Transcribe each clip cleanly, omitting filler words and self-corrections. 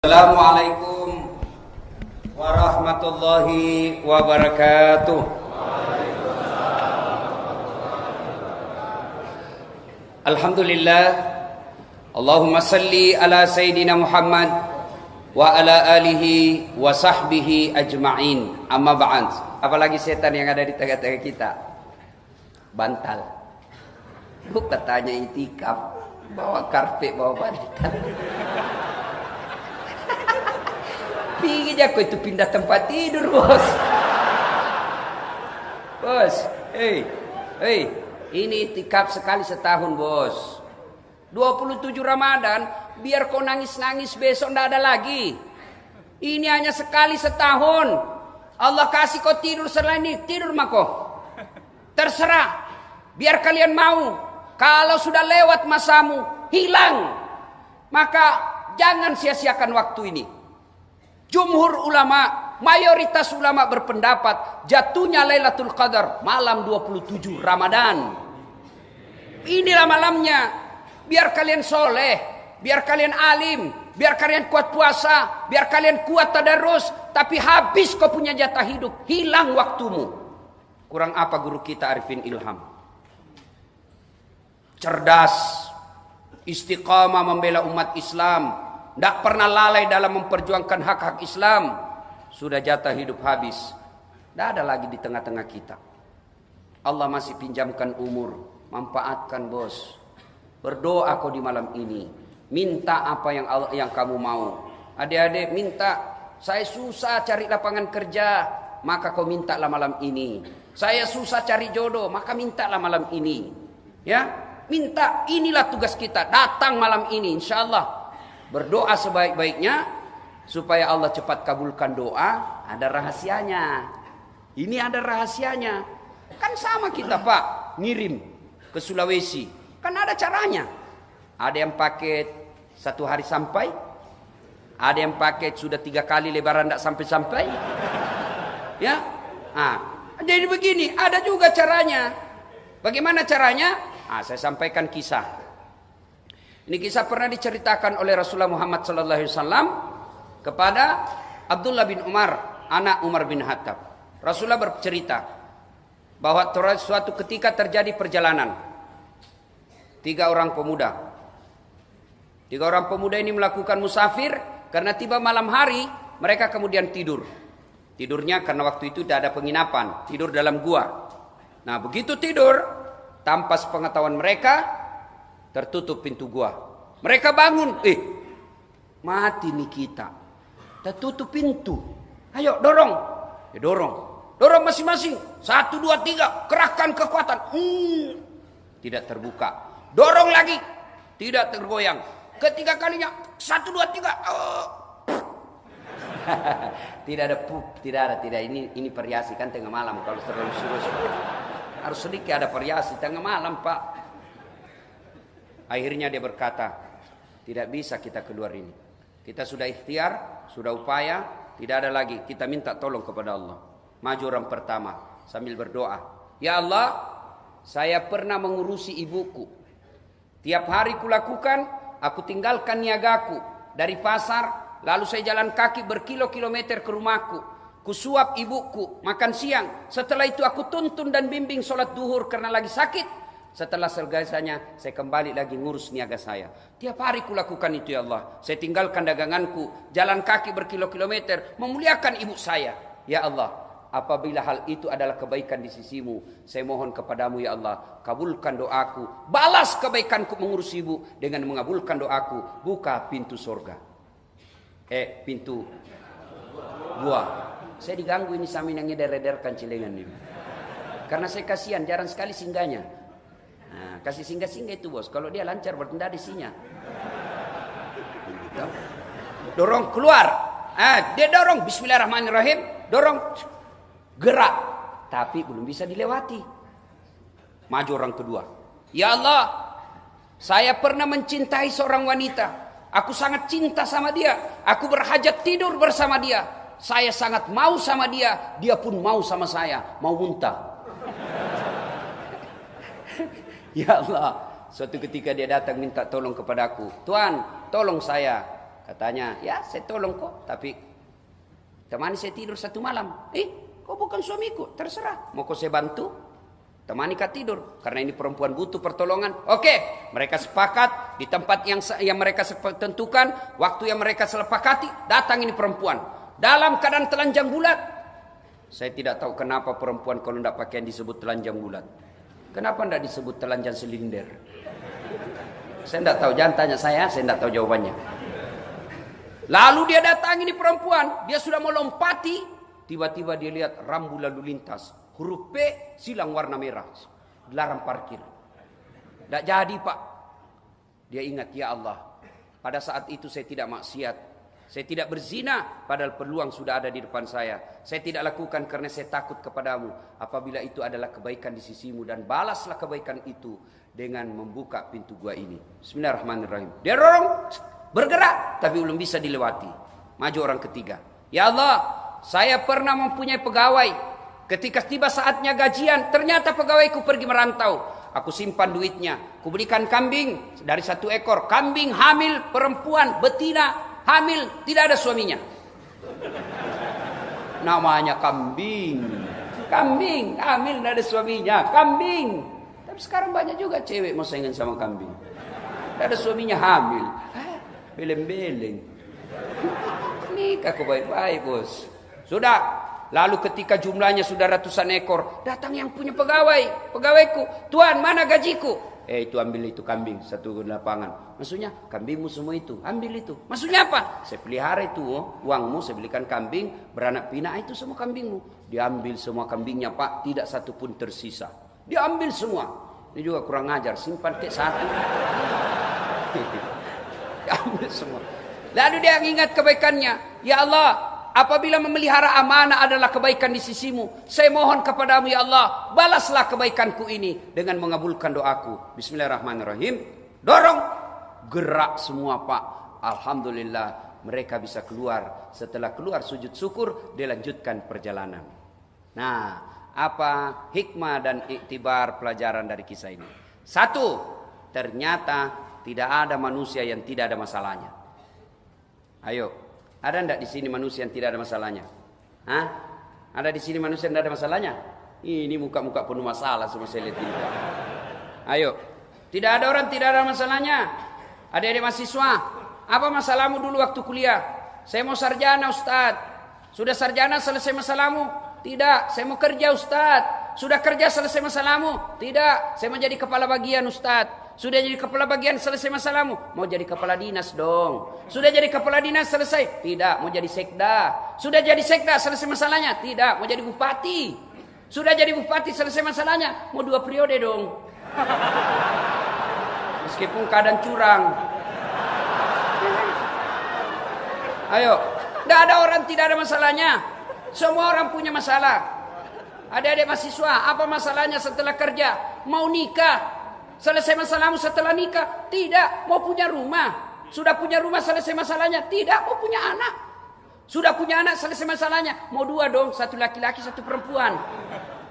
Assalamualaikum warahmatullahi wabarakatuh. Alhamdulillah. Allahumma salli ala Sayyidina Muhammad wa ala alihi wa sahbihi ajma'in. Amma ba'd. Apalagi setan yang ada di tengah-tengah kita. Bantal. Bukan tanya itikaf, bawa karpet, bawa bantal. Pingin aku itu pindah tempat tidur, bos. Bos, ini itikaf sekali setahun, bos. 27 Ramadan, biar kau nangis-nangis besok ndak ada lagi. Ini hanya sekali setahun. Allah kasih kau tidur selain ini, tidur mako. Terserah, biar kalian mau. Kalau sudah lewat masamu, hilang. Maka jangan sia-siakan waktu ini. Jumhur ulama, mayoritas ulama berpendapat jatuhnya Lailatul Qadar malam 27 Ramadan. Inilah malamnya. Biar kalian soleh, biar kalian alim, biar kalian kuat puasa, biar kalian kuat tadarus, tapi habis kau punya jatah hidup, hilang waktumu. Kurang apa guru kita Arifin Ilham? Cerdas, istiqamah membela umat Islam, tidak pernah lalai dalam memperjuangkan hak-hak Islam. Sudah jatah hidup habis. Tidak ada lagi di tengah-tengah kita. Allah masih pinjamkan umur. Manfaatkan, bos. Berdoa kau di malam ini. Minta apa yang kamu mau. Adik-adik minta. Saya susah cari lapangan kerja. Maka kau mintalah malam ini. Saya susah cari jodoh. Maka mintalah malam ini. Ya, minta. Inilah tugas kita. Datang malam ini insyaAllah. Berdoa sebaik-baiknya supaya Allah cepat kabulkan doa. Ada rahasianya. Ini ada rahasianya. Kan sama kita, Pak, ngirim ke Sulawesi. Kan ada caranya. Ada yang paket 1 hari sampai. Ada yang paket sudah 3 kali lebaran tidak sampai-sampai. Ya, jadi begini. Ada juga caranya. Bagaimana caranya? Saya sampaikan kisah. Ini kisah pernah diceritakan oleh Rasulullah Muhammad SAW kepada Abdullah bin Umar, anak Umar bin Khattab. Rasulullah bercerita bahwa suatu ketika terjadi perjalanan. 3 orang pemuda. 3 orang pemuda ini melakukan musafir karena tiba malam hari mereka kemudian tidur. Tidurnya karena waktu itu tidak ada penginapan, tidur dalam gua. Nah, begitu tidur, tanpa sepengetahuan mereka tertutup pintu gua. Mereka bangun. Mati nih kita. Tertutup pintu. Ayo dorong. Ya dorong. Dorong masing-masing. 1, 2, 3. Kerahkan kekuatan. Tidak terbuka. Dorong lagi. Tidak tergoyang. Ketiga kalinya. 1, 2, 3. Tidak ada pup. Tidak ada. Tidak. Ini variasi kan tengah malam. Kalau terlalu serius. Harus sedikit ada variasi. Tengah malam, Pak. Akhirnya dia berkata, tidak bisa kita keluar ini. Kita sudah ikhtiar, sudah upaya, tidak ada lagi. Kita minta tolong kepada Allah. Maju orang pertama sambil berdoa. Ya Allah, saya pernah mengurusi ibuku. Tiap hari kulakukan, aku tinggalkan niagaku dari pasar, lalu saya jalan kaki berkilo-kilometer ke rumahku. Kusuap ibuku, makan siang. Setelah itu aku tuntun dan bimbing sholat duhur karena lagi sakit. Setelah selesainya, saya kembali lagi ngurus niaga saya. Tiap hari kulakukan itu ya Allah. Saya tinggalkan daganganku, jalan kaki berkilo-kilometer, memuliakan ibu saya. Ya Allah, apabila hal itu adalah kebaikan di sisimu, saya mohon kepadamu ya Allah, kabulkan doaku. Balas kebaikanku mengurus ibu dengan mengabulkan doaku. Buka pintu surga. Pintu gua. Saya diganggu ini sambil ngeder-ederkan cilengan ini. Karena saya kasihan, jarang sekali singgahnya. Nah, kasih singgah-singgah itu, bos. Kalau dia lancar bertenda di sinya. Dorong keluar. Dia dorong. Bismillahirrahmanirrahim. Dorong. Gerak. Tapi belum bisa dilewati. Maju orang kedua. Ya Allah, saya pernah mencintai seorang wanita. Aku sangat cinta sama dia. Aku berhajat tidur bersama dia. Saya sangat mau sama dia. Dia pun mau sama saya. Mau muntah. Ya Allah, suatu ketika dia datang minta tolong kepadaku. Tuhan, tolong saya. Katanya, ya saya tolong kok, tapi temani saya tidur 1 malam. Kau bukan suamiku, terserah. Mau kau saya bantu? Temani kau tidur. Karena ini perempuan butuh pertolongan. Oke, mereka sepakat di tempat yang mereka tentukan. Waktu yang mereka sepakati, datang ini perempuan. Dalam keadaan telanjang bulat. Saya tidak tahu kenapa perempuan kalau tidak pakaian disebut telanjang bulat. Kenapa tidak disebut telanjang silinder? Saya tidak tahu, jangan tanya saya tidak tahu jawabannya. Lalu dia datang ini perempuan, dia sudah mau lompati. Tiba-tiba dia lihat rambu lalu lintas. Huruf P, silang warna merah. Dilarang parkir. Tidak jadi Pak. Dia ingat, ya Allah. Pada saat itu saya tidak maksiat. Saya tidak berzina. Padahal peluang sudah ada di depan saya. Saya tidak lakukan karena saya takut kepadamu. Apabila itu adalah kebaikan di sisimu. Dan balaslah kebaikan itu dengan membuka pintu gua ini. Bismillahirrahmanirrahim. Dia dorong, bergerak. Tapi belum bisa dilewati. Maju orang ketiga. Ya Allah. Saya pernah mempunyai pegawai. Ketika tiba saatnya gajian, ternyata pegawaiku pergi merantau. Aku simpan duitnya. Ku belikan kambing dari 1 ekor. Kambing hamil, perempuan, betina, hamil, tidak ada suaminya. Namanya kambing. Kambing, hamil, tidak ada suaminya. Kambing. Tapi sekarang banyak juga cewek mau saingan sama kambing. Tidak ada suaminya, hamil. Beleng-beleng. Nikah kau baik-baik bos. Sudah, lalu ketika jumlahnya sudah ratusan ekor, datang yang punya pegawai, pegawaiku, Tuan mana gajiku? Itu ambil itu kambing, 1 lapangan. Maksudnya, kambingmu semua itu, ambil itu. Maksudnya apa? Saya pelihara itu, uangmu, saya belikan kambing, beranak pinak itu semua kambingmu. Diambil semua kambingnya Pak, tidak satu pun tersisa. Diambil semua. Ini juga kurang ajar, simpan kek 1. Diambil semua. Lalu dia ingat kebaikannya, ya Allah. Apabila memelihara amanah adalah kebaikan di sisimu, saya mohon kepadamu ya Allah, balaslah kebaikanku ini dengan mengabulkan doaku. Bismillahirrahmanirrahim. Dorong, gerak semua Pak. Alhamdulillah mereka bisa keluar. Setelah keluar sujud syukur, dilanjutkan perjalanan. Nah, apa hikmah dan iktibar pelajaran dari kisah ini? 1, ternyata tidak ada manusia yang tidak ada masalahnya. Ayo. Ada enggak di sini manusia yang tidak ada masalahnya? Hah? Ada di sini manusia yang tidak ada masalahnya? Ini muka-muka penuh masalah semua saya lihat ini. Ayo. Tidak ada orang tidak ada masalahnya. Adik-adik mahasiswa, apa masalahmu dulu waktu kuliah? Saya mau sarjana Ustaz. Sudah sarjana selesai masalahmu? Tidak, saya mau kerja Ustaz. Sudah kerja selesai masalahmu? Tidak, saya mau jadi kepala bagian Ustaz. Sudah jadi kepala bagian selesai masalahmu? Mau jadi kepala dinas dong. Sudah jadi kepala dinas selesai? Tidak, mau jadi sekda. Sudah jadi sekda selesai masalahnya? Tidak, mau jadi bupati. Sudah jadi bupati selesai masalahnya? Mau 2 periode dong. Meskipun keadaan curang. Ayo, tidak ada orang tidak ada masalahnya. Semua orang punya masalah. Adik-adik mahasiswa, apa masalahnya setelah kerja? Mau nikah? Selesai masalahmu setelah nikah? Tidak. Mau punya rumah? Sudah punya rumah selesai masalahnya? Tidak. Mau punya anak? Sudah punya anak selesai masalahnya? Mau 2 dong, 1 laki-laki 1 perempuan.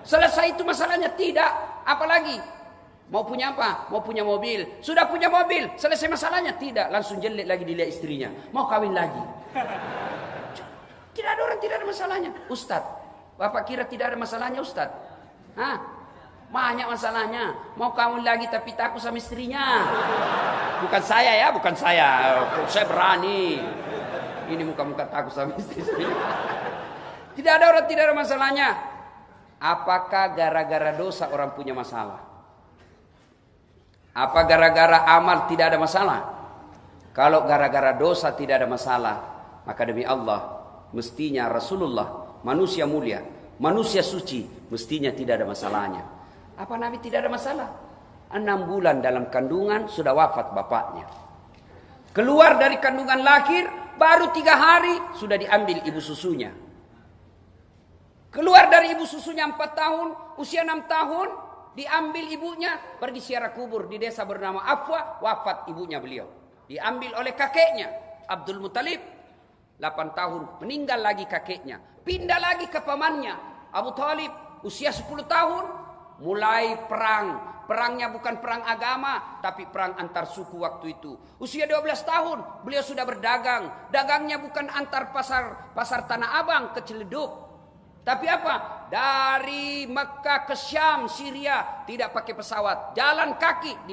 Selesai itu masalahnya? Tidak. Apalagi? Mau punya apa? Mau punya mobil. Sudah punya mobil, selesai masalahnya? Tidak. Langsung jelek lagi dilihat istrinya. Mau kawin lagi. Tidak ada orang tidak ada masalahnya. Ustadz, Bapak kira tidak ada masalahnya Ustadz? Hah? Banyak masalahnya. Mau kawin lagi tapi takut sama istrinya. Bukan saya ya, bukan saya. Saya berani. Ini muka-muka takut sama istri saya. Tidak ada orang tidak ada masalahnya. Apakah gara-gara dosa orang punya masalah? Apa gara-gara amal tidak ada masalah? Kalau gara-gara dosa tidak ada masalah, maka demi Allah, mestinya Rasulullah, manusia mulia, manusia suci, mestinya tidak ada masalahnya. Apa Nabi tidak ada masalah? 6 bulan dalam kandungan sudah wafat bapaknya. Keluar dari kandungan lahir, baru 3 hari sudah diambil ibu susunya. Keluar dari ibu susunya 4 tahun, usia 6 tahun, diambil ibunya, pergi ziarah kubur di desa bernama Afwa, wafat ibunya beliau. Diambil oleh kakeknya, Abdul Muttalib, 8 tahun, meninggal lagi kakeknya. Pindah lagi ke pamannya, Abu Talib, usia 10 tahun, mulai perang. Perangnya bukan perang agama, tapi perang antar suku waktu itu. Usia 12 tahun, beliau sudah berdagang. Dagangnya bukan antar pasar Tanah Abang ke Ciledug. Tapi apa? Dari Mekah ke Syam, Syria, tidak pakai pesawat. Jalan kaki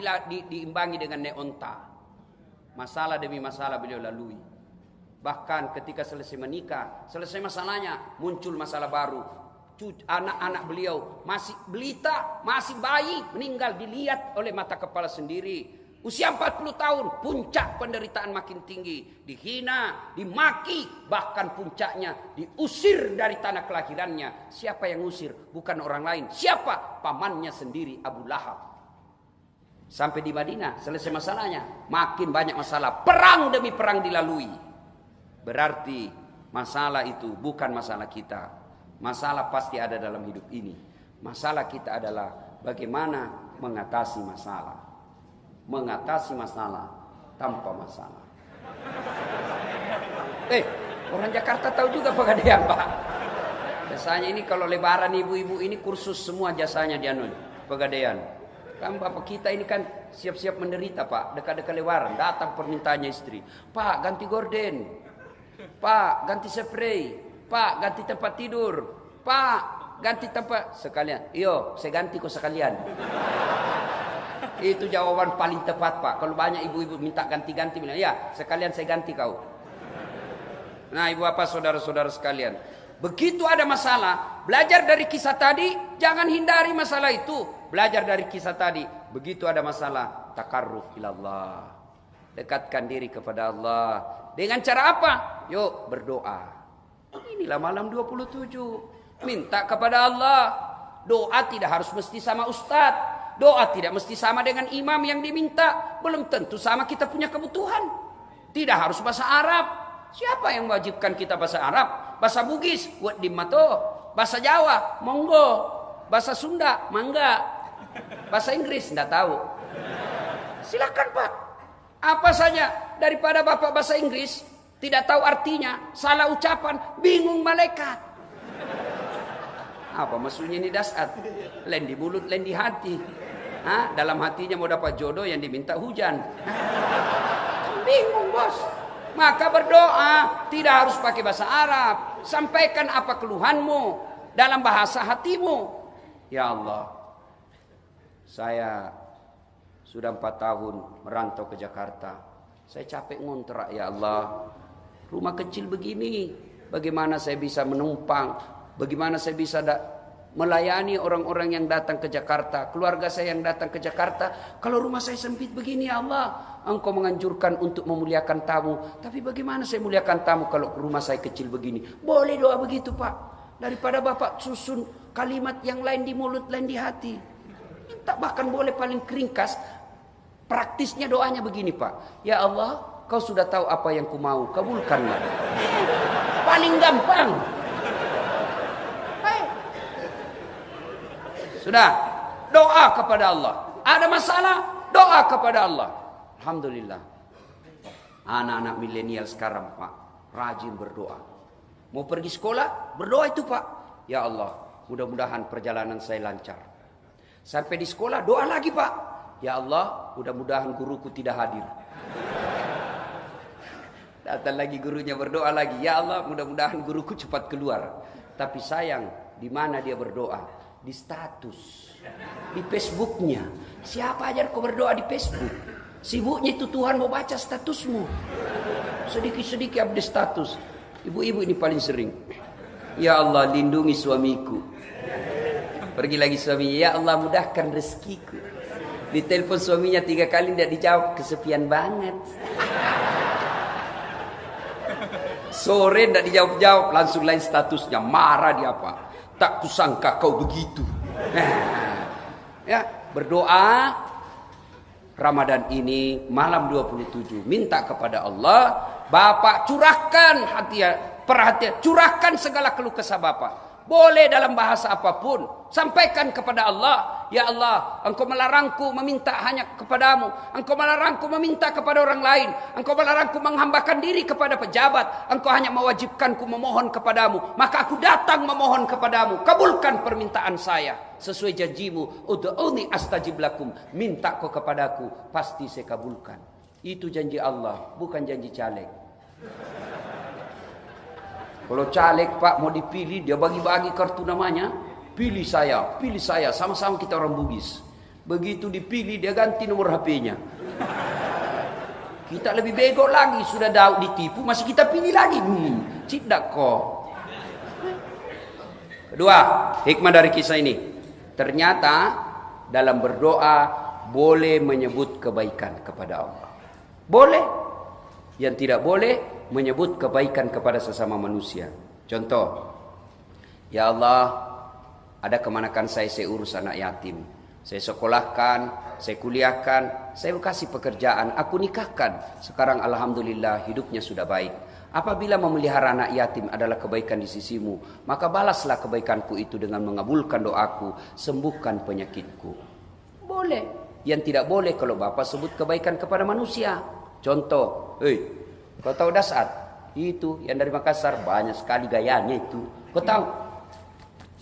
diimbangi dengan naik onta. Masalah demi masalah beliau lalui. Bahkan ketika selesai menikah, selesai masalahnya, muncul masalah baru. Anak-anak beliau masih belita, masih bayi, meninggal dilihat oleh mata kepala sendiri. Usia 40 tahun, puncak penderitaan makin tinggi. Dihina, dimaki, bahkan puncaknya diusir dari tanah kelahirannya. Siapa yang usir? Bukan orang lain. Siapa? Pamannya sendiri, Abu Lahab. Sampai di Madinah, selesai masalahnya. Makin banyak masalah. Perang demi perang dilalui. Berarti masalah itu bukan masalah kita. Masalah pasti ada dalam hidup ini. Masalah kita adalah bagaimana mengatasi masalah. Mengatasi masalah tanpa masalah. Orang Jakarta tahu juga Pegadaian, Pak. Biasanya ini kalau lebaran ibu-ibu ini kursus semua jasanya di Pegadaian. Kan bapak kita ini kan siap-siap menderita, Pak. Dekat-dekat lebaran datang permintaannya istri. Pak, ganti gorden. Pak, ganti spray. Pak, ganti tempat tidur. Pak, ganti tempat sekalian. Iyo, saya ganti kok sekalian. Itu jawaban paling tepat, Pak. Kalau banyak ibu-ibu minta ganti-ganti, bilang, ya sekalian saya ganti kau. Nah, ibu apa saudara-saudara sekalian, begitu ada masalah, belajar dari kisah tadi, jangan hindari masalah itu. Belajar dari kisah tadi, begitu ada masalah, takarruf ilallah. Dekatkan diri kepada Allah. Dengan cara apa? Yuk berdoa. Inilah malam 27. Minta kepada Allah. Doa tidak harus mesti sama ustadz. Doa tidak mesti sama dengan imam yang diminta. Belum tentu sama kita punya kebutuhan. Tidak harus bahasa Arab. Siapa yang mewajibkan kita bahasa Arab? Bahasa Bugis, buat dimato. Bahasa Jawa, monggo. Bahasa Sunda, mangga. Bahasa Inggris, tidak tahu. Silakan, Pak. Apa saja daripada Bapak bahasa Inggris tidak tahu artinya, salah ucapan, bingung malaikat. Apa maksudnya ini dasar? Lain di mulut, lain di hati. Dalam hatinya mau dapat jodoh yang diminta hujan. Bingung, bos. Maka berdoa tidak harus pakai bahasa Arab. Sampaikan apa keluhanmu dalam bahasa hatimu. Ya Allah, saya sudah 4 tahun merantau ke Jakarta. Saya capek ngontrak, ya Allah. Rumah kecil begini, bagaimana saya bisa menumpang? Bagaimana saya bisa melayani orang-orang yang datang ke Jakarta, keluarga saya yang datang ke Jakarta? Kalau rumah saya sempit begini, ya Allah, Engkau menganjurkan untuk memuliakan tamu. Tapi bagaimana saya muliakan tamu kalau rumah saya kecil begini? Boleh doa begitu, Pak. Daripada Bapak susun kalimat yang lain di mulut, lain di hati. Minta bahkan boleh paling keringkas. Praktisnya doanya begini, Pak. Ya Allah, Kau sudah tahu apa yang ku mau, kabulkanlah. Paling gampang. Sudah, doa kepada Allah. Ada masalah, doa kepada Allah. Alhamdulillah. Anak-anak milenial sekarang, Pak, rajin berdoa. Mau pergi sekolah, berdoa itu, Pak. Ya Allah, mudah-mudahan perjalanan saya lancar. Sampai di sekolah, doa lagi, Pak. Ya Allah, mudah-mudahan guruku tidak hadir. Datang lagi gurunya, berdoa lagi. Ya Allah, mudah-mudahan guruku cepat keluar. Tapi sayang, di mana dia berdoa? Di status, di Facebooknya. Siapa ajar kau berdoa di Facebook? Sibuknya itu Tuhan mau baca statusmu. Sedikit-sedikit update status. Ibu-ibu ini paling sering. Ya Allah, lindungi suamiku. Pergi lagi suami. Ya Allah, mudahkan rezekiku. Ditelepon suaminya 3 kali tidak dijawab, kesepian banget. Sore tidak dijawab-jawab, langsung lain statusnya, marah dia, Pak. Tak kusangka kau begitu. Ya, berdoa Ramadan ini malam 27, minta kepada Allah, Bapak curahkan hati, perhatian, curahkan segala keluh kesah Bapak. Boleh dalam bahasa apapun. Sampaikan kepada Allah, ya Allah, Engkau melarangku meminta hanya kepadamu. Engkau melarangku meminta kepada orang lain. Engkau melarangku menghambakan diri kepada pejabat. Engkau hanya mewajibkanku memohon kepadamu. Maka aku datang memohon kepadamu. Kabulkan permintaan saya. Sesuai janjimu, ud'uni astajib lakum. Minta kau kepadaku, pasti saya kabulkan. Itu janji Allah, bukan janji caleg. Kalau caleg Pak mau dipilih, dia bagi-bagi kartu namanya. Pilih saya, sama-sama kita orang Bugis. Begitu dipilih, dia ganti nomor HP-nya. Kita lebih bego lagi, sudah ditipu, masih kita pilih lagi. Cidak kok. Kedua, hikmah dari kisah ini. Ternyata dalam berdoa boleh menyebut kebaikan kepada Allah. Boleh. Yang tidak boleh menyebut kebaikan kepada sesama manusia. Contoh, ya Allah, ada kemanakan saya urus anak yatim. Saya sekolahkan, saya kuliahkan, saya kasih pekerjaan, aku nikahkan. Sekarang alhamdulillah hidupnya sudah baik. Apabila memelihara anak yatim adalah kebaikan di sisimu, maka balaslah kebaikanku itu dengan mengabulkan doaku, sembuhkan penyakitku. Boleh. Yang tidak boleh kalau Bapak sebut kebaikan kepada manusia. Contoh, kau tahu Dasat? Itu yang dari Makassar, banyak sekali gayanya itu. Kau tahu?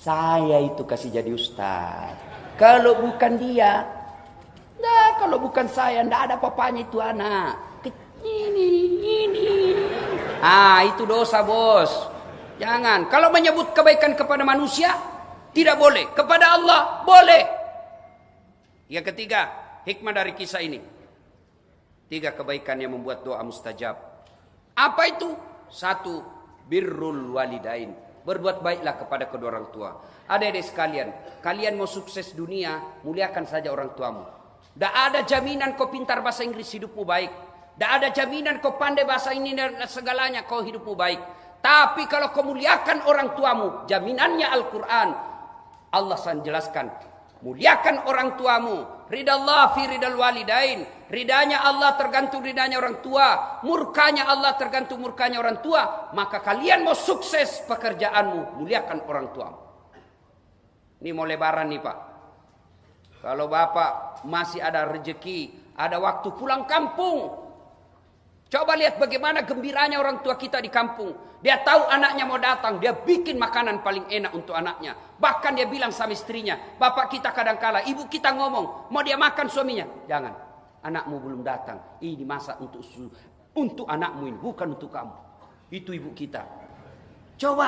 Saya itu kasih jadi ustaz. Kalau bukan dia, kalau bukan saya, ndak ada papanya itu anak. Ini. Itu dosa bos. Jangan. Kalau menyebut kebaikan kepada manusia, tidak boleh. Kepada Allah, boleh. Yang ketiga, hikmah dari kisah ini. 3 kebaikan yang membuat doa mustajab. Apa itu? 1, birrul walidain. Berbuat baiklah kepada kedua orang tua. Adik-adik sekalian, kalian mau sukses dunia, muliakan saja orang tuamu. Tidak ada jaminan kau pintar bahasa Inggris, hidupmu baik. Tidak ada jaminan kau pandai bahasa ini dan segalanya, kau hidupmu baik. Tapi kalau kau muliakan orang tuamu, jaminannya Al-Quran. Allah jelaskan, muliakan orang tuamu. Ridallah fi ridal walidain. Ridanya Allah tergantung ridanya orang tua. Murkanya Allah tergantung murkanya orang tua. Maka kalian mau sukses pekerjaanmu, muliakan orang tuamu. Ini mau lebaran nih Pak. Kalau Bapak masih ada rezeki, ada waktu pulang kampung. Coba lihat bagaimana gembiranya orang tua kita di kampung. Dia tahu anaknya mau datang, dia bikin makanan paling enak untuk anaknya. Bahkan dia bilang sama istrinya, bapak kita kadang-kala, ibu kita ngomong, mau dia makan suaminya. Jangan, anakmu belum datang. Ini masak untuk anakmu ini, bukan untuk kamu. Itu ibu kita. Coba,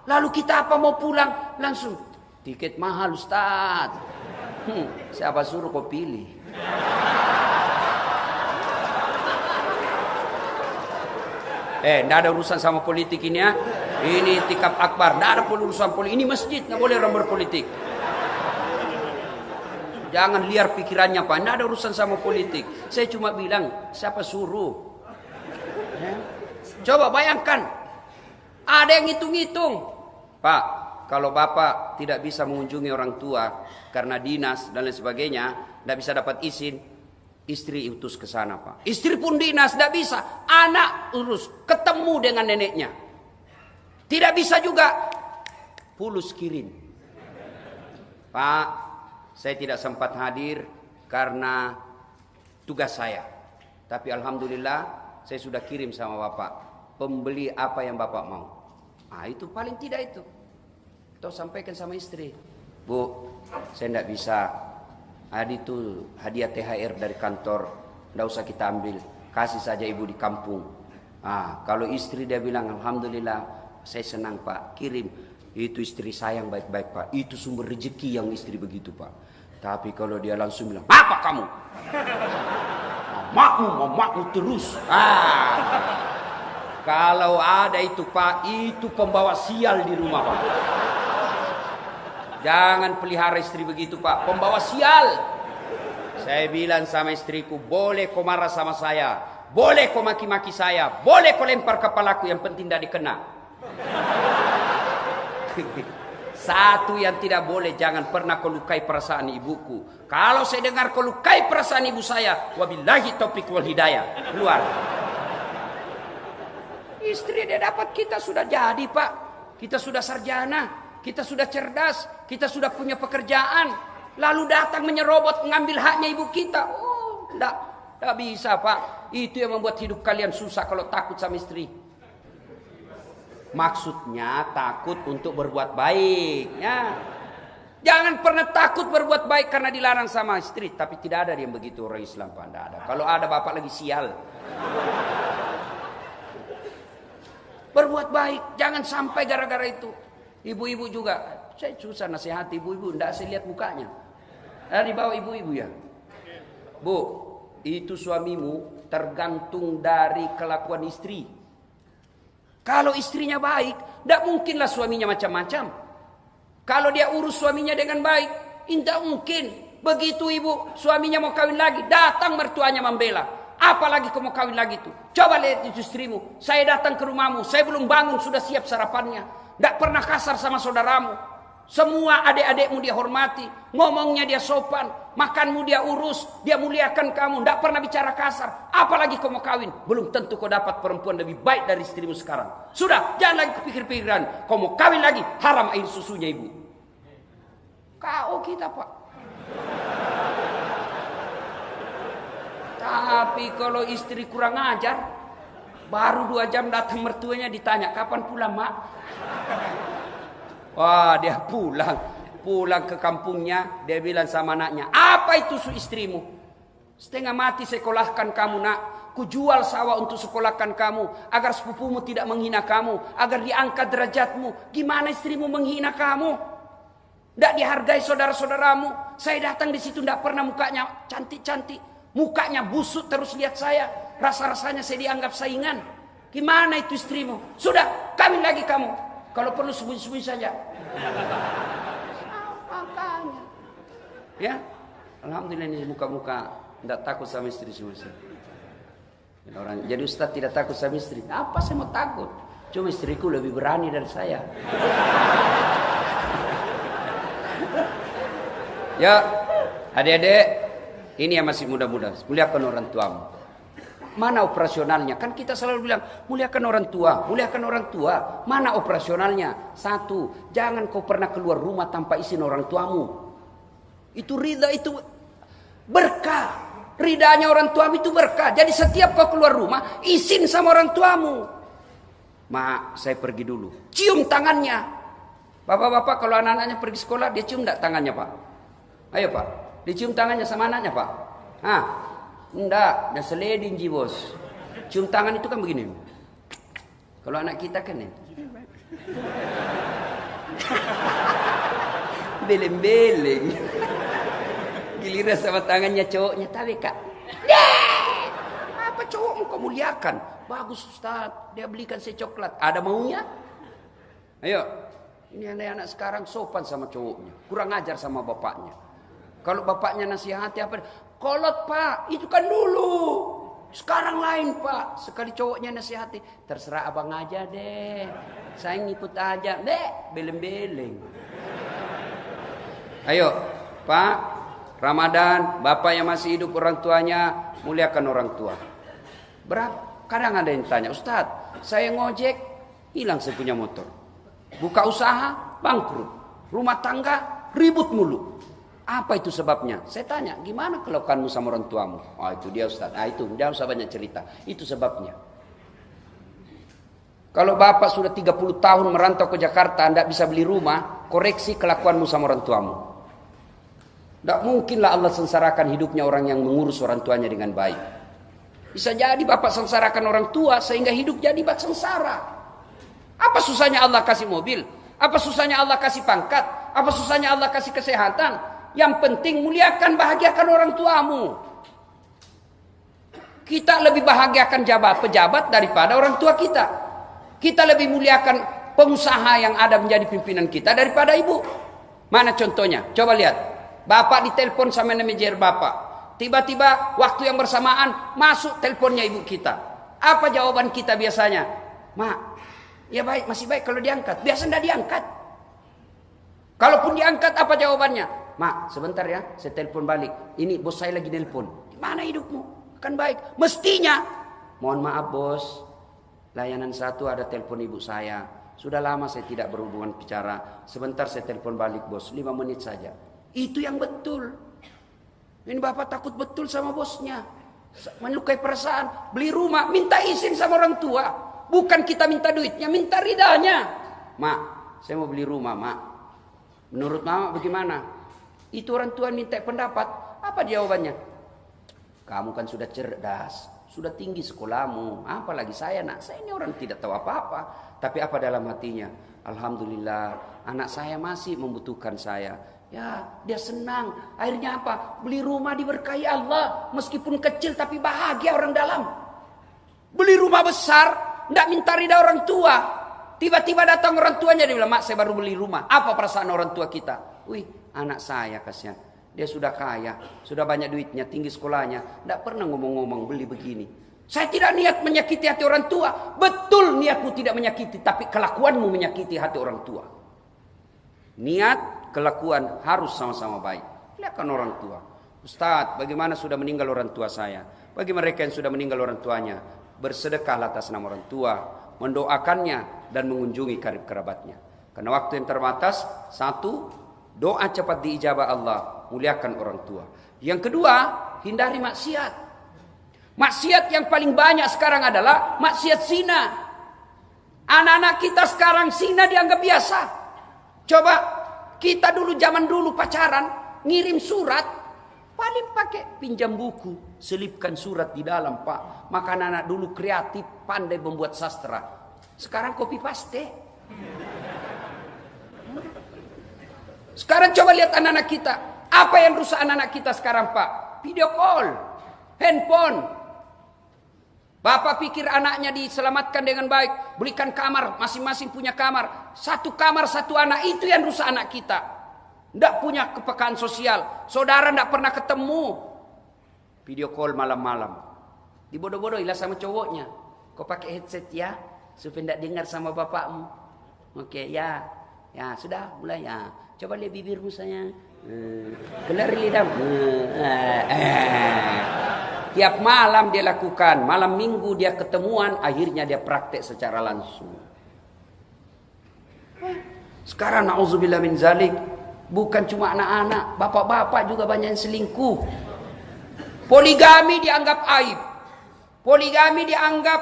lalu kita apa mau pulang? Langsung, tiket mahal Ustaz. Siapa suruh kau pilih? Tidak ada urusan sama politik ini ya. Ini tikap akbar. Tidak ada urusan politik. Ini masjid, nggak boleh orang berpolitik. Jangan liar pikirannya Pak. Tidak ada urusan sama politik. Saya cuma bilang, siapa suruh? Coba bayangkan. Ada yang ngitung-ngitung. Pak, kalau Bapak tidak bisa mengunjungi orang tua karena dinas dan lain sebagainya, tidak bisa dapat izin, istri utus ke sana Pak. Istri pun dinas, tidak bisa. Anak urus, ketemu dengan neneknya. Tidak bisa juga. Pulus kirim. Pak, saya tidak sempat hadir karena tugas saya. Tapi alhamdulillah saya sudah kirim sama Bapak. Pembeli apa yang Bapak mau. Itu paling tidak itu. Toh sampaikan sama istri. Bu, saya tidak bisa. Itu hadiah THR dari kantor, tidak usah kita ambil, kasih saja ibu di kampung. Kalau istri dia bilang alhamdulillah, saya senang Pak, kirim. Itu istri saya yang baik-baik Pak. Itu sumber rezeki yang istri begitu Pak. Tapi kalau dia langsung bilang, apa kamu? Makmu terus. Kalau ada itu Pak, itu pembawa sial di rumah Pak. Jangan pelihara istri begitu Pak, pembawa sial. Saya bilang sama istriku, boleh kau marah sama saya, boleh kau maki-maki saya, boleh kau lempar kepalaku, yang penting tidak dikena. Satu yang tidak boleh, jangan pernah kau lukai perasaan ibuku. Kalau saya dengar kau lukai perasaan ibu saya, wabillahi taufiq wal hidayah, keluar. Istri dia dapat, kita sudah jadi Pak, kita sudah sarjana. kita sudah cerdas, kita sudah punya pekerjaan, lalu datang menyerobot, mengambil haknya ibu kita. Oh, enggak bisa Pak. Itu yang membuat hidup kalian susah kalau takut sama istri. Maksudnya takut untuk berbuat baik. Ya. Jangan pernah takut berbuat baik karena dilarang sama istri. Tapi tidak ada yang begitu orang Islam Pak. Tidak ada. Kalau ada bapak lagi sial. Berbuat baik. Jangan sampai gara-gara itu. Ibu-ibu juga. Saya susah nasihati ibu-ibu. Tidak saya lihat mukanya. Di bawah ibu-ibu ya. Bu, itu suamimu tergantung dari kelakuan istri. Kalau istrinya baik, tidak mungkinlah suaminya macam-macam. Kalau dia urus suaminya dengan baik, tidak mungkin. Begitu ibu, suaminya mau kawin lagi, datang mertuanya membela. Apalagi kau mau kawin lagi tuh. Coba lihat itu istrimu. Saya datang ke rumahmu, saya belum bangun sudah siap sarapannya. Tidak pernah kasar sama saudaramu. Semua adik-adikmu dia hormati. Ngomongnya dia sopan. Makanmu dia urus. Dia muliakan kamu. Tidak pernah bicara kasar. Apalagi kau mau kawin. Belum tentu kau dapat perempuan lebih baik dari istrimu sekarang. Sudah, jangan lagi pikir-pikiran. Kau mau kawin lagi, haram air susunya ibu. Kau kita Pak. Tapi kalau istri kurang ajar, baru 2 jam datang mertuanya ditanya, kapan pulang Mak? Wah, dia pulang ke kampungnya, dia bilang sama anaknya, apa itu istrimu? Setengah mati sekolahkan kamu nak, kujual sawah untuk sekolahkan kamu, agar sepupumu tidak menghina kamu, agar diangkat derajatmu. Gimana istrimu menghina kamu? Tidak dihargai saudara-saudaramu. Saya datang di situ tidak pernah mukanya cantik-cantik, mukanya busuk terus lihat saya, rasa-rasanya saya dianggap saingan. Gimana itu istrimu? Sudah, kawin lagi kamu. Kalau perlu sembunyi-sembunyi saja. Makanya. Ya. Alhamdulillah ini muka-muka tidak takut sama istri semua. Jadi Ustaz tidak takut sama istri. Apa saya mau takut? Cuma istriku lebih berani dari saya. Ya, adik-adik, ini yang masih muda-muda, muliakan orang tuamu. Mana operasionalnya? Kan kita selalu bilang, muliakan orang tua, muliakan orang tua. Mana operasionalnya? 1, jangan kau pernah keluar rumah tanpa izin orang tuamu. Itu ridha, itu berkah. Ridhanya orang tuamu itu berkah. Jadi setiap kau keluar rumah, izin sama orang tuamu. Mak, saya pergi dulu. Cium tangannya. Bapak-bapak kalau anak-anaknya pergi sekolah, dia cium enggak tangannya Pak? Ayo Pak, dicium tangannya sama anaknya Pak. Enggak, dia seleding ji bos. Cium tangan itu kan begini. Kalau anak kita kan ya. Beleng-beleng. Giliran sama tangannya cowoknya, tapi Kak. Apa cowokmu kau muliakan? Bagus Ustaz, dia belikan saya coklat. Ada maunya? Ayo. Ini anak-anak sekarang sopan sama cowoknya. Kurang ajar sama bapaknya. Kalau bapaknya nasihati apa? Kolot Pak, itu kan dulu. Sekarang lain Pak. Sekali cowoknya nasihati, terserah abang aja deh. Saya ngikut aja. Beleng-beleng. Ayo Pak, Ramadan, bapak yang masih hidup orang tuanya, muliakan orang tua. Berapa? Kadang ada yang tanya, Ustaz, saya ngojek, hilang saya punya motor. Buka usaha, bangkrut. Rumah tangga, ribut mulu. Apa itu sebabnya? Saya tanya, gimana kelakuanmu sama orang tuamu? Oh itu dia Ustaz. Itu, jangan usah banyak cerita. Itu sebabnya. Kalau bapak sudah 30 tahun merantau ke Jakarta, tidak bisa beli rumah, koreksi kelakuanmu sama orang tuamu. Tidak mungkinlah Allah sengsarakan hidupnya orang yang mengurus orang tuanya dengan baik. Bisa jadi bapak sengsarakan orang tua sehingga hidup jadi bak sengsara. Apa susahnya Allah kasih mobil? Apa susahnya Allah kasih pangkat? Apa susahnya Allah kasih kesehatan? Yang penting muliakan, bahagiakan orang tuamu. Kita lebih bahagiakan pejabat daripada orang tua kita. Kita lebih muliakan pengusaha yang ada menjadi pimpinan kita daripada ibu. Mana contohnya? Coba lihat. Bapak ditelepon sama manajer bapak. Tiba-tiba waktu yang bersamaan masuk teleponnya ibu kita. Apa jawaban kita biasanya? Mak, ya baik, masih baik kalau diangkat. Biasa tidak diangkat. Kalaupun diangkat apa jawabannya? Mak, sebentar ya, saya telepon balik. Ini bos saya lagi nelpon. Gimana hidupmu? Kan baik. Mestinya, mohon maaf bos, layanan 1 ada telepon ibu saya. Sudah lama saya tidak berhubungan bicara. Sebentar saya telepon balik bos, 5 menit saja. Itu yang betul. Ini bapak takut betul sama bosnya. Melukai perasaan. Beli rumah, minta izin sama orang tua. Bukan kita minta duitnya, minta ridanya. Mak, saya mau beli rumah, mak. Menurut mama bagaimana? Itu orang tua minta pendapat. Apa jawabannya? Kamu kan sudah cerdas, sudah tinggi sekolahmu. Apalagi saya nak, saya ini orang tidak tahu apa-apa. Tapi apa dalam hatinya? Alhamdulillah, anak saya masih membutuhkan saya. Ya, dia senang. Akhirnya apa? Beli rumah diberkahi Allah. Meskipun kecil tapi bahagia orang dalam. Beli rumah besar, tidak minta ridha orang tua. Tiba-tiba datang orang tuanya, dia bilang, mak saya baru beli rumah. Apa perasaan orang tua kita? Wih, anak saya kasihan. Dia sudah kaya, sudah banyak duitnya, tinggi sekolahnya. Tidak pernah ngomong-ngomong beli begini. Saya tidak niat menyakiti hati orang tua. Betul niatmu tidak menyakiti, tapi kelakuanmu menyakiti hati orang tua. Niat, kelakuan harus sama-sama baik. Lihatkan orang tua. Ustaz, bagaimana sudah meninggal orang tua saya? Bagi mereka yang sudah meninggal orang tuanya, bersedekah atas nama orang tua, mendoakannya dan mengunjungi karib kerabatnya. Karena waktu yang terbatas, satu, doa cepat diijabah Allah, muliakan orang tua. Yang kedua, hindari maksiat. Maksiat yang paling banyak sekarang adalah maksiat zina. Anak-anak kita sekarang zina dianggap biasa. Coba kita dulu zaman dulu pacaran, ngirim surat, paling pakai pinjam buku, selipkan surat di dalam, Pak. Maka anak-anak dulu kreatif, pandai membuat sastra. Sekarang copy paste. Sekarang coba lihat anak-anak kita. Apa yang rusak anak-anak kita sekarang, Pak? Video call, handphone. Bapak pikir anaknya diselamatkan dengan baik. Belikan kamar, masing-masing punya kamar. Satu kamar, satu anak, itu yang rusak anak kita. Tidak punya kepekaan sosial. Saudara tidak pernah ketemu. Video call malam-malam. Dibodoh-bodohilah sama cowoknya. Kau pakai headset ya, supaya tidak dengar sama bapakmu. Oke, ya. Ya, sudah, mulai ya. Coba lihat bibirmu sayang. Kelar lidahmu. Tiap malam dia lakukan. Malam minggu dia ketemuan. Akhirnya dia praktek secara langsung. Sekarang na'udzubillah min zalik. Bukan cuma anak-anak. Bapak-bapak juga banyak yang selingkuh. Poligami dianggap aib. Poligami dianggap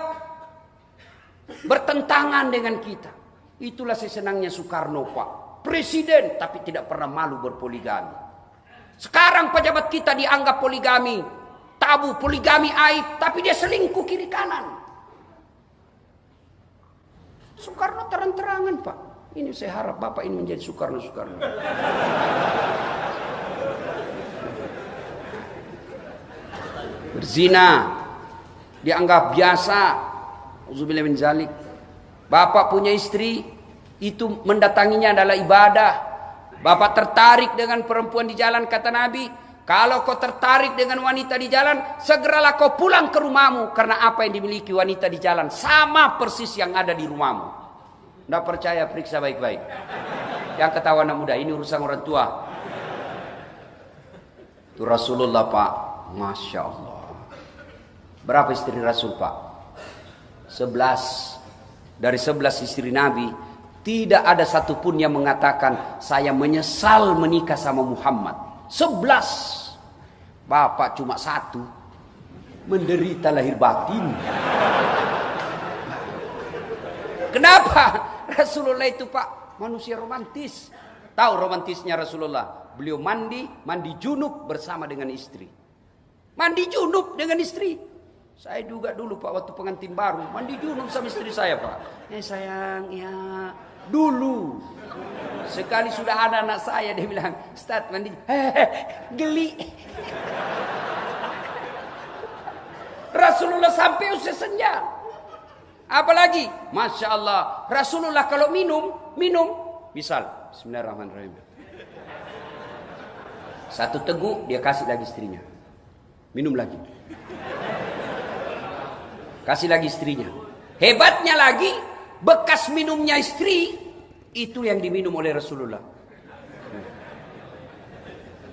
bertentangan dengan kita. Itulah sesenangnya Soekarno, Pak. Presiden tapi tidak pernah malu berpoligami. Sekarang pejabat kita dianggap poligami tabu, poligami aib, tapi dia selingkuh kiri kanan. Soekarno terang-terangan, Pak. Ini saya harap Bapak ini menjadi Soekarno. Berzina dianggap biasa. Auzubillahi min zalik. Bapak punya istri, itu mendatanginya adalah ibadah. Bapak tertarik dengan perempuan di jalan, kata Nabi, kalau kau tertarik dengan wanita di jalan, segeralah kau pulang ke rumahmu. Karena apa yang dimiliki wanita di jalan sama persis yang ada di rumahmu. Tidak percaya, periksa baik-baik. Yang ketawa anak muda, ini urusan orang tua. Itu Rasulullah, Pak. Masya Allah. Berapa istri Rasul, Pak? 11. Dari 11 istri Nabi, tidak ada satupun yang mengatakan, saya menyesal menikah sama Muhammad. 11. Bapak cuma 1. Menderita lahir batin. Kenapa? Rasulullah itu, Pak, manusia romantis. Tahu romantisnya Rasulullah? Beliau mandi junub bersama dengan istri. Mandi junub dengan istri. Saya juga dulu, Pak, waktu pengantin baru mandi junub sama istri saya, Pak. Sayang, ya dulu. Sekali sudah anak-anak saya, dia bilang, Ustaz mandi, geli. Rasulullah sampai usia senja. Apalagi, Masya Allah, Rasulullah kalau minum, misal, Bismillahirrahmanirrahim. 1 teguk, dia kasih lagi istrinya. Minum lagi. Kasih lagi istrinya. Hebatnya lagi, bekas minumnya istri, itu yang diminum oleh Rasulullah.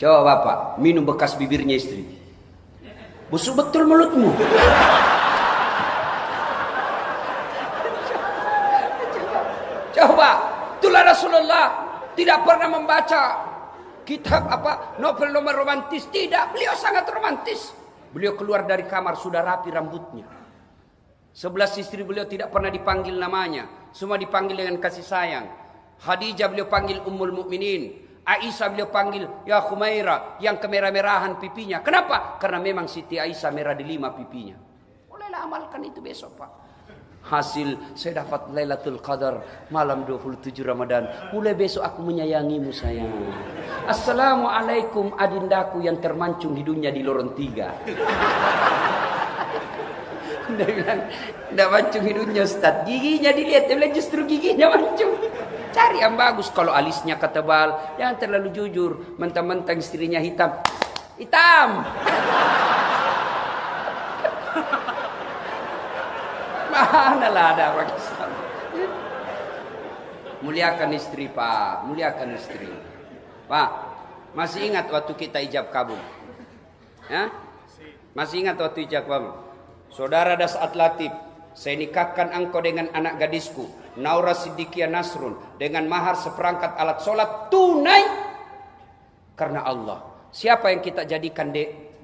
Coba Bapak, minum bekas bibirnya istri. Busuk betul mulutmu. Coba, itulah Rasulullah tidak pernah membaca kitab novel-novel romantis. Tidak, beliau sangat romantis. Beliau keluar dari kamar sudah rapi rambutnya. 11 istri beliau tidak pernah dipanggil namanya, semua dipanggil dengan kasih sayang. Khadijah beliau panggil Ummul Mukminin. Aisyah beliau panggil ya Khumaira, yang kemerah-merahan pipinya. Kenapa? Karena memang Siti Aisyah merah di 5 pipinya. Bolehlah amalkan itu besok, Pak. Hasil saya dapat Lailatul Qadar malam 27 Ramadan. Mulai besok aku menyayangimu sayang. Assalamualaikum adindaku yang termancung hidungnya di lorong 3. Dia bilang, tidak mancung hidungnya Ustaz. Giginya dilihat, dia bilang justru giginya mancung. Cari yang bagus. Kalau alisnya ketebal, jangan terlalu jujur. Mentang-mentang istrinya hitam. Hitam. Manalah ada orang Islam. Muliakan istri, Pak. Muliakan istri. Pak, masih ingat waktu kita ijab kabul? Ya? Masih ingat waktu ijab kabul? Saudara Das'at Latif, saya nikahkan engkau dengan anak gadisku, Naura Siddiqiyah Nasrun, dengan mahar seperangkat alat sholat tunai karena Allah. Siapa yang kita jadikan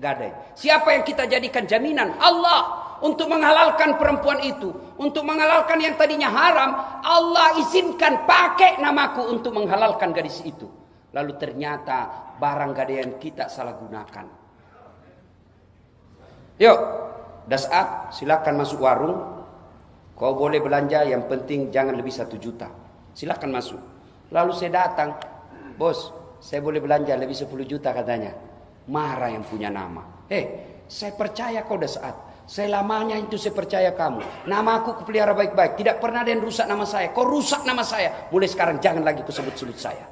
gadai? Siapa yang kita jadikan jaminan? Allah. Untuk menghalalkan perempuan itu, untuk menghalalkan yang tadinya haram, Allah izinkan pakai namaku untuk menghalalkan gadis itu. Lalu ternyata barang gadaian kita salah gunakan. Yuk, Das'at, silakan masuk warung. Kau boleh belanja, yang penting jangan lebih 1 juta. Silakan masuk. Lalu saya datang, bos, saya boleh belanja lebih 10 juta katanya. Marah yang punya nama. Saya percaya kau Das'at. Saya lamanya itu saya percaya kamu. Nama aku kupelihara baik-baik. Tidak pernah ada yang rusak nama saya. Kau rusak nama saya. Mulai sekarang jangan lagi kau sebut-sebut saya.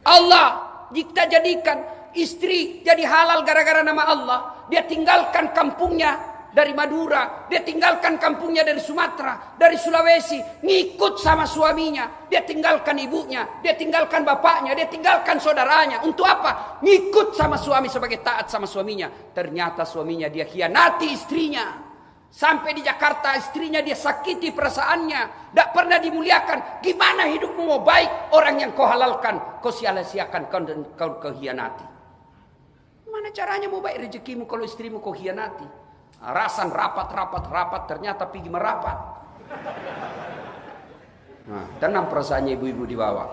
Allah jika jadikan istri jadi halal gara-gara nama Allah. Dia tinggalkan kampungnya dari Madura. Dia tinggalkan kampungnya dari Sumatera. Dari Sulawesi. Ngikut sama suaminya. Dia tinggalkan ibunya. Dia tinggalkan bapaknya. Dia tinggalkan saudaranya. Untuk apa? Ngikut sama suami sebagai taat sama suaminya. Ternyata suaminya dia khianati istrinya. Sampai di Jakarta istrinya dia sakiti perasaannya. Tidak pernah dimuliakan. Gimana hidupmu mau baik? Orang yang kau halalkan. Kau sia-siakan. Kau khianati. Gimana caranya mau baik rezekimu kalau istrimu kau khianati? Rasan rapat, ternyata pergi merapat. Nah, tenang perasaannya ibu-ibu di bawah.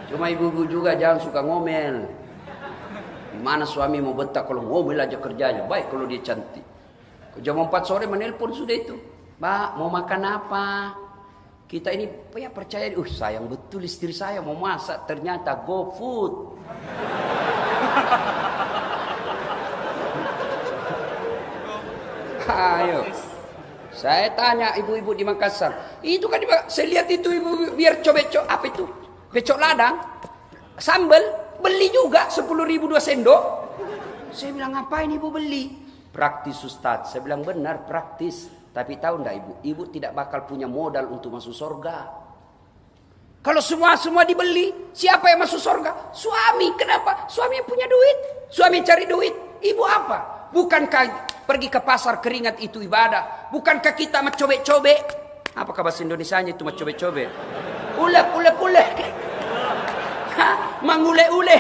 Cuma ibu-ibu juga jangan suka ngomel. Gimana suami mau betah kalau ngomel aja kerjanya. Baik kalau dia cantik. Jam 4 sore menelpon sudah itu. Mbak, mau makan apa? Kita ini ya percaya, sayang betul istri saya mau masak. Ternyata GoFood. Ayo, saya tanya ibu-ibu di Makassar, itu kan saya lihat itu ibu biar cobek apa itu, becok ladang, sambal, beli juga 10.000 2 sendok. Saya bilang ngapain ibu beli? Praktis Ustaz. Saya bilang benar praktis, tapi tahu enggak ibu? Ibu tidak bakal punya modal untuk masuk surga. Kalau semua dibeli, siapa yang masuk surga? Suami. Kenapa? Suami yang punya duit, suami cari duit. Ibu apa? Bukankah pergi ke pasar keringat itu ibadah? Bukankah kita mencobek-cobek? Apakah bahasa Indonesianya itu mencobek-cobek? Ulek. Mangule-ule.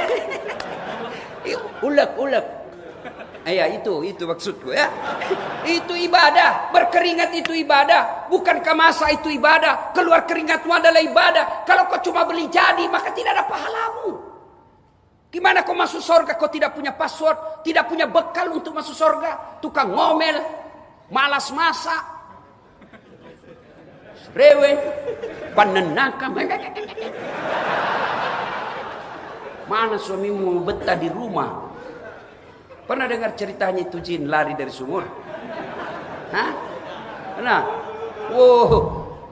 Ulek. Ya itu maksudku ya. Itu ibadah, berkeringat itu ibadah. Bukankah masa itu ibadah? Keluar keringatmu adalah ibadah. Kalau kau cuma beli jadi, maka tidak ada pahalamu. Gimana kau masuk surga? Kau tidak punya password, tidak punya bekal untuk masuk surga. Tukang ngomel, malas masak, rewel, panenaka. Mana suamimu betah di rumah? Pernah dengar ceritanya itu jin lari dari sumur? Hah? Nah,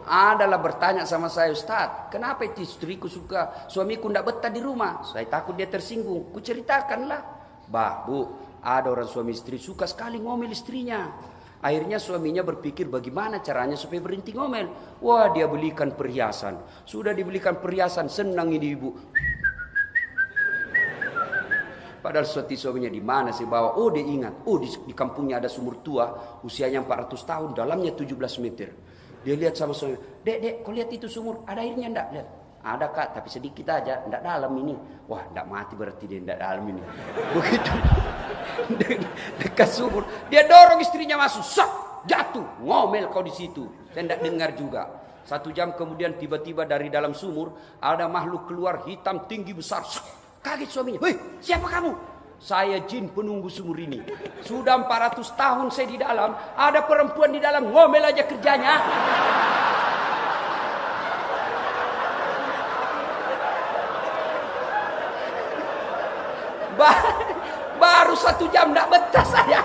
adalah bertanya sama saya, Ustaz, kenapa itu istriku suka, suamiku tidak betah di rumah? Saya takut dia tersinggung. Ku ceritakanlah. Bu, ada orang suami istri suka sekali ngomel istrinya. Akhirnya suaminya berpikir bagaimana caranya supaya berhenti ngomel. Wah, dia belikan perhiasan. Sudah dibelikan perhiasan, senang ini ibu. Padahal suaminya di mana sih bawa? Oh, dia ingat. Oh, di kampungnya ada sumur tua, usianya 400 tahun, dalamnya 17 meter. Dia lihat sama suami. Dek, kau lihat itu sumur, ada airnya enggak? Lihat. Ada kak, tapi sedikit aja, enggak dalam ini. Wah, enggak mati berarti dia enggak dalam ini. Begitu dekat sumur, dia dorong istrinya masuk, sok, jatuh, ngomel kau di situ. Saya enggak dengar juga. 1 jam kemudian tiba-tiba dari dalam sumur ada makhluk keluar hitam tinggi besar. Sok, kaget suaminya. Hei, siapa kamu? Saya jin penunggu sumur ini. Sudah 400 tahun saya di dalam. Ada perempuan di dalam, ngomel aja kerjanya. Baru 1 jam tidak betah saya.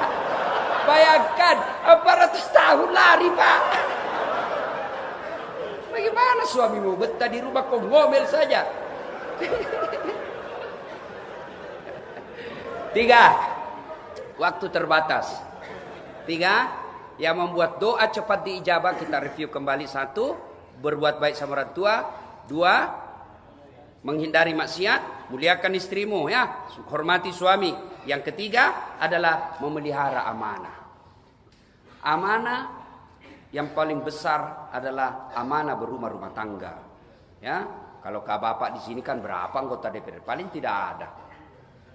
Bayangkan 400 tahun lari pak. Bagaimana suamimu betah di rumah kau ngomel saja. 3. Waktu terbatas. 3. Yang membuat doa cepat diijabah, kita review kembali. 1. Berbuat baik sama orang tua. 2. Menghindari maksiat. Muliakan istrimu ya. Hormati suami. Yang ketiga adalah memelihara amanah. Amanah yang paling besar adalah amanah berumah tangga. Ya, kalau bapak di sini kan berapa anggota DPR? Paling tidak ada.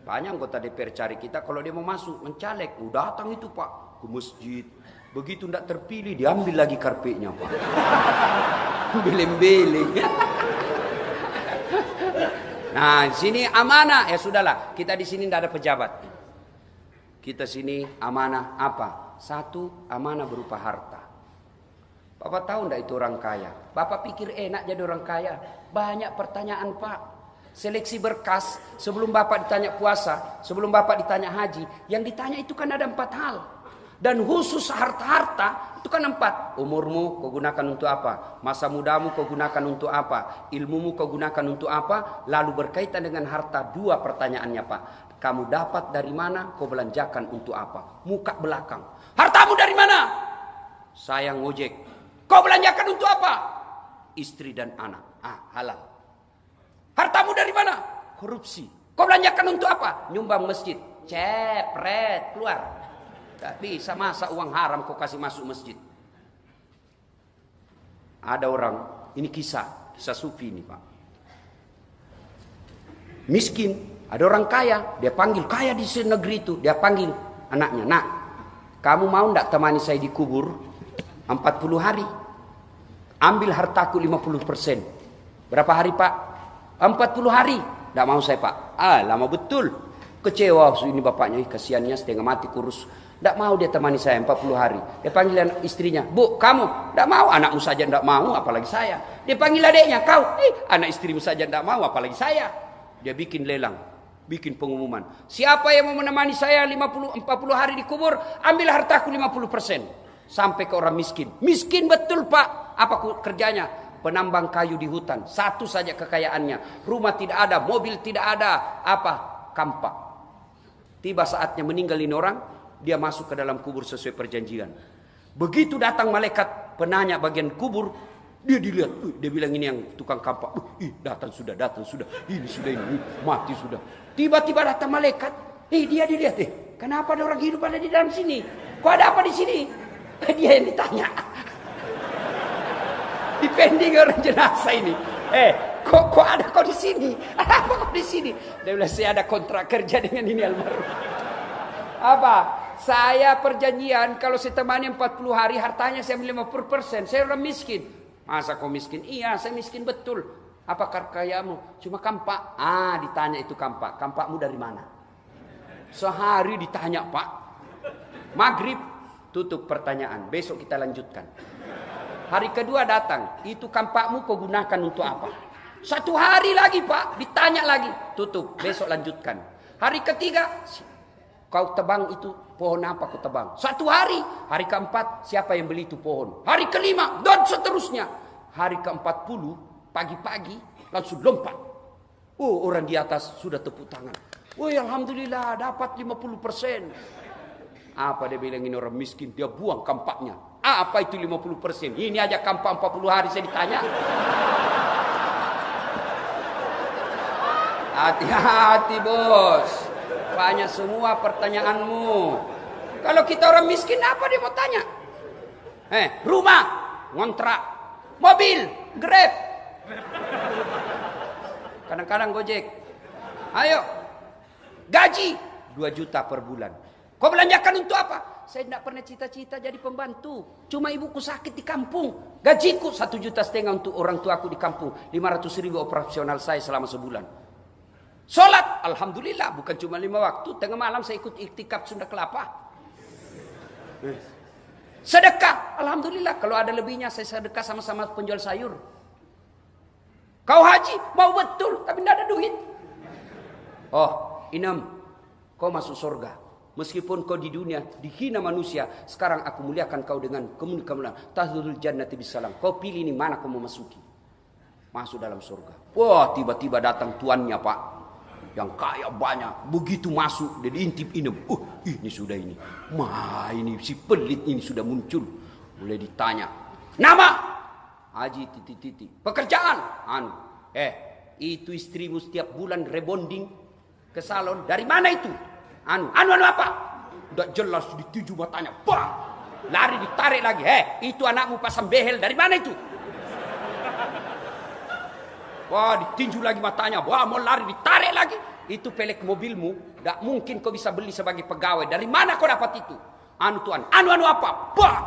Banyak anggota DPR cari kita kalau dia mau masuk mencaleg, datang itu pak ke masjid. Begitu tidak terpilih diambil lagi karpetnya pak. Beleng-beleng. Nah, di sini amanah ya sudahlah. Kita di sini tidak ada pejabat. Kita sini amanah apa? 1, amanah berupa harta. Bapak tahu enggak itu orang kaya? Bapak pikir enak jadi orang kaya? Banyak pertanyaan pak. Seleksi berkas sebelum bapak ditanya puasa, sebelum bapak ditanya haji. Yang ditanya itu kan ada 4 hal. Dan khusus harta-harta itu kan 4. Umurmu kau gunakan untuk apa? Masa mudamu kau gunakan untuk apa? Ilmumu kau gunakan untuk apa? Lalu berkaitan dengan harta 2 pertanyaannya pak. Kamu dapat dari mana? Kau belanjakan untuk apa? Muka belakang. Hartamu dari mana? Saya ngojek. Kau belanjakan untuk apa? Istri dan anak. Halal. Hartamu dari mana? Korupsi. Kau belanjakan untuk apa? Nyumbang masjid. Cepret, keluar. Tidak bisa masa uang haram kau kasih masuk masjid. Ada orang, ini kisah sufi ini pak. Miskin, ada orang kaya, dia panggil kaya di negeri itu, dia panggil anaknya, nak, kamu mau tidak temani saya di kubur 40 hari? Ambil hartaku 50%. Berapa hari pak? 40 hari. Tidak mau saya pak. Lama betul. Kecewa ini bapaknya, kasihannya setengah mati kurus. Tidak mau dia temani saya 40 hari. Dia panggil istrinya, bu kamu. Tidak mau, anakmu saja tidak mau, apalagi saya. Dia panggil adiknya, kau. Anak istrimu saja tidak mau, apalagi saya. Dia bikin lelang, bikin pengumuman. Siapa yang mau menemani saya 40 hari di kubur, ambil hartaku 50%. Sampai ke orang miskin. Miskin betul pak. Apa kerjanya? Penambang kayu di hutan. 1 saja kekayaannya. Rumah tidak ada, mobil tidak ada. Apa? Kampak. Tiba saatnya meninggal ini orang, dia masuk ke dalam kubur sesuai perjanjian. Begitu datang malaikat penanya bagian kubur, dia dilihat, dia bilang ini yang tukang kampak. Datang sudah, ini sudah, ini mati sudah. Tiba-tiba datang malaikat, dia dilihat, kenapa ada orang hidup ada di dalam sini? Kok ada apa di sini? Dia yang ditanya. Dipending orang jenazah ini. Kok ada kau di sini? Ada apa kau di sini? Dia bilang saya ada kontrak kerja dengan ini almarhum. Apa? Saya perjanjian kalau saya temani 40 hari hartanya saya ambil 50%. Saya orang miskin. Masa kau miskin? Iya, saya miskin betul. Apa kekayaanmu? Cuma kampak. Ditanya itu kampak. Kampakmu dari mana? Sehari ditanya pak. Maghrib tutup pertanyaan. Besok kita lanjutkan. Hari kedua datang. Itu kampakmu kau gunakan untuk apa? 1 hari lagi pak. Ditanya lagi. Tutup. Besok lanjutkan. Hari ketiga. Kau tebang itu pohon apa kau tebang? 1 hari. Hari keempat siapa yang beli itu pohon? Hari kelima dan seterusnya. Hari ke-40 pagi-pagi langsung lompat. Orang di atas sudah tepuk tangan. Alhamdulillah dapat 50%. Apa dia bilang ini orang miskin? Dia buang kampaknya. Apa itu 50%? Ini aja kampak 40 hari saya ditanya. Hati-hati bos. Banyak semua pertanyaanmu. Kalau kita orang miskin apa dia mau tanya? Rumah. ngontrak. Mobil, Grab. Kadang-kadang Gojek. Ayo. Gaji 2 juta per bulan. Kau belanjakan untuk apa? Saya tidak pernah cita-cita jadi pembantu. Cuma ibuku sakit di kampung. Gajiku 1,5 juta untuk orang tuaku di kampung. 500.000 operasional saya selama sebulan. Sholat, alhamdulillah, bukan cuma 5 waktu. Tengah malam saya ikut iktikaf Sunda Kelapa. Sedekah, alhamdulillah. Kalau ada lebihnya saya sedekah sama-sama penjual sayur. Kau haji, mau betul, tapi tidak ada duit. Oh, Inam, kau masuk surga. Meskipun kau di dunia dihina manusia, sekarang aku muliakan kau dengan kemuliaan. Tahdhurul jannati bisalam. Kau pilih ini mana kau mau masuki. Masuk dalam surga. Wah, tiba-tiba datang tuannya, Pak. Yang kaya banyak. Begitu masuk, dia diintip Inem. Ini sudah ini. Ini si pelit ini sudah muncul. Mulai ditanya. Nama? Haji titik-titik. Pekerjaan? Itu istrimu setiap bulan rebonding ke salon. Dari mana itu? Anu apa? Udah jelas dituju matanya. Bang! Lari ditarik lagi. Itu anakmu pasang behel. Dari mana itu? Wah, ditinju lagi matanya. Wah, mau lari ditarik lagi. Itu pelek mobilmu. Tidak mungkin kau bisa beli sebagai pegawai. Dari mana kau dapat itu? Anu tuan. Anu apa? Bang!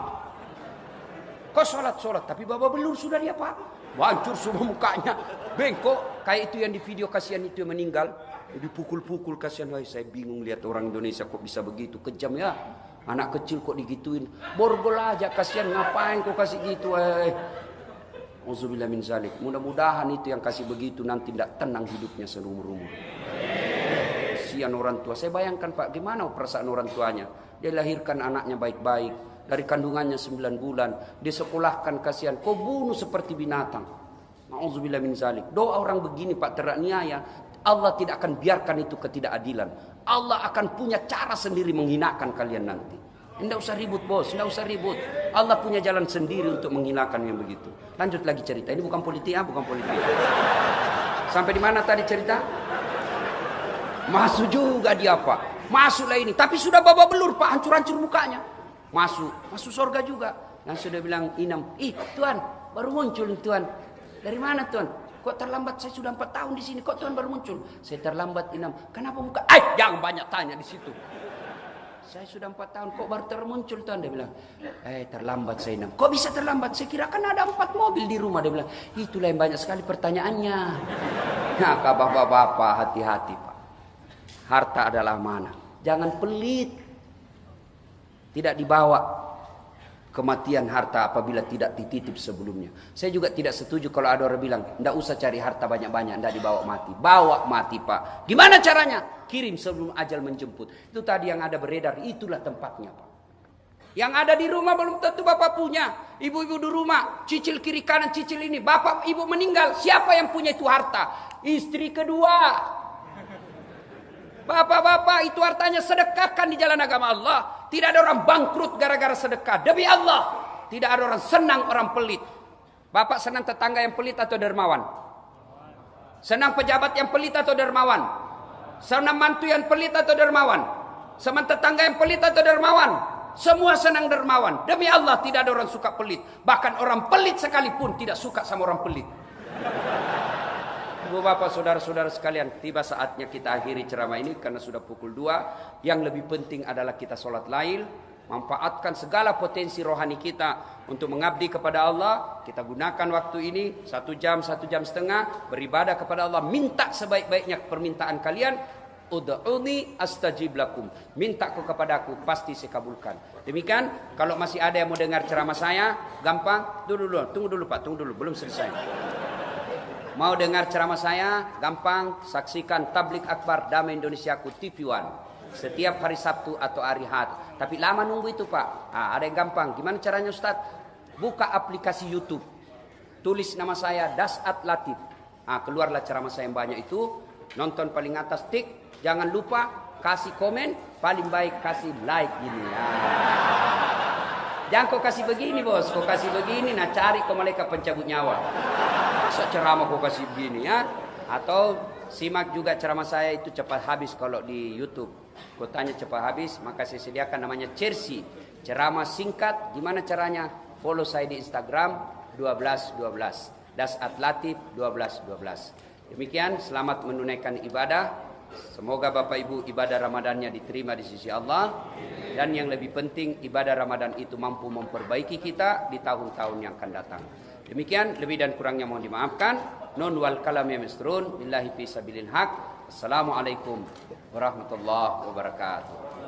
Kau sholat. Tapi babak belur sudah dia, Pak. Hancur semua mukanya. Bengkok. Kayak itu yang di video kasihan itu yang meninggal. Dipukul-pukul kasihan. Saya bingung lihat orang Indonesia kok bisa begitu. Kejam ya. Anak kecil kok digituin. Borgol aja kasihan. Ngapain kok kasih gitu. Auzubillah min zalik. Mudah-mudahan itu yang kasih begitu nanti tidak tenang hidupnya seumur-umur. Kasihan orang tua. Saya bayangkan, Pak, gimana perasaan orang tuanya. Dia lahirkan anaknya baik-baik. Dari kandungannya 9 bulan. Dia sekolahkan kasihan. Kau bunuh seperti binatang. Auzubillah min zalik. Doa orang begini, Pak, teraniaya. Allah tidak akan biarkan itu ketidakadilan. Allah akan punya cara sendiri menghinakan kalian nanti. Tidak usah ribut, bos. Tidak usah ribut. Allah punya jalan sendiri untuk menghinakan yang begitu. Lanjut lagi cerita. Ini bukan politik ya, bukan politik. Sampai di mana tadi cerita? Masuk juga dia, Pak. Masuklah ini. Tapi sudah babak belur, Pak. Hancur-hancur mukanya. Masuk surga juga. Yang sudah bilang Inam. Tuan, baru muncul Tuan. Dari mana Tuan? Kok terlambat? Saya sudah 4 tahun di sini. Kok Tuhan baru muncul? Saya terlambat, Inam. Kenapa muka? Jangan banyak tanya di situ. Saya sudah 4 tahun. Kok baru termuncul Tuhan? Dia bilang, terlambat saya, Inam. Kok bisa terlambat? Saya kira kan ada 4 mobil di rumah. Dia bilang, itulah yang banyak sekali pertanyaannya. Nah, bapak-bapak, hati-hati, Pak. Harta adalah amanah. Jangan pelit. Tidak dibawa kematian harta apabila tidak dititip sebelumnya. Saya juga tidak setuju kalau ada orang bilang, tidak usah cari harta banyak-banyak, tidak dibawa mati. Bawa mati, Pak. Gimana caranya? Kirim sebelum ajal menjemput. Itu tadi yang ada beredar, itulah tempatnya, Pak. Yang ada di rumah belum tentu Bapak punya. Ibu-ibu di rumah, cicil kiri kanan, cicil ini. Bapak, ibu meninggal, siapa yang punya itu harta? Istri kedua. Bapak-bapak, itu hartanya sedekahkan di jalan agama Allah. Tidak ada orang bangkrut gara-gara sedekah. Demi Allah, tidak ada orang senang orang pelit. Bapak senang tetangga yang pelit atau dermawan? Senang pejabat yang pelit atau dermawan? Senang mantu yang pelit atau dermawan? Senang tetangga yang pelit atau dermawan? Semua senang dermawan. Demi Allah, tidak ada orang suka pelit. Bahkan orang pelit sekalipun tidak suka sama orang pelit. Ibu bapak saudara-saudara sekalian, tiba saatnya kita akhiri ceramah ini karena sudah pukul 2. Yang lebih penting adalah kita sholat lail, manfaatkan segala potensi rohani kita untuk mengabdi kepada Allah. Kita gunakan waktu ini 1 jam, 1 jam setengah beribadah kepada Allah. Minta sebaik-baiknya permintaan kalian. Ud'uni astajib lakum. Minta kepadaku, pasti saya kabulkan. Demikian, kalau masih ada yang mau dengar ceramah saya, gampang. Tunggu dulu Pak, belum selesai. Mau dengar ceramah saya, gampang, saksikan Tablik Akbar Damai Indonesiaku TV One setiap hari Sabtu atau hari Ahad. Tapi lama nunggu itu, Pak. Ada yang gampang. Gimana caranya, Ustaz? Buka aplikasi YouTube. Tulis nama saya Dasat Latif. Keluarlah ceramah saya yang banyak itu. Nonton paling atas tik. Jangan lupa kasih komen, paling baik kasih like gini. Jangan kau kasih begini, bos. Kau kasih begini, cari kau malaikat pencabut nyawa. Masa ceramah kau kasih begini ya? Atau simak juga ceramah saya itu cepat habis kalau di YouTube. Kau tanya cepat habis, maka saya sediakan namanya Cersi. Ceramah singkat, gimana caranya? Follow saya di Instagram 1212. Das Atlatif 1212. Demikian, selamat menunaikan ibadah. Semoga Bapak Ibu ibadah Ramadannya diterima di sisi Allah. Dan yang lebih penting, ibadah Ramadan itu mampu memperbaiki kita di tahun-tahun yang akan datang. Demikian, lebih dan kurangnya mohon dimaafkan. Nun wal kalam ya misrun. Billahi fi sabilil haq. Assalamualaikum warahmatullahi wabarakatuh.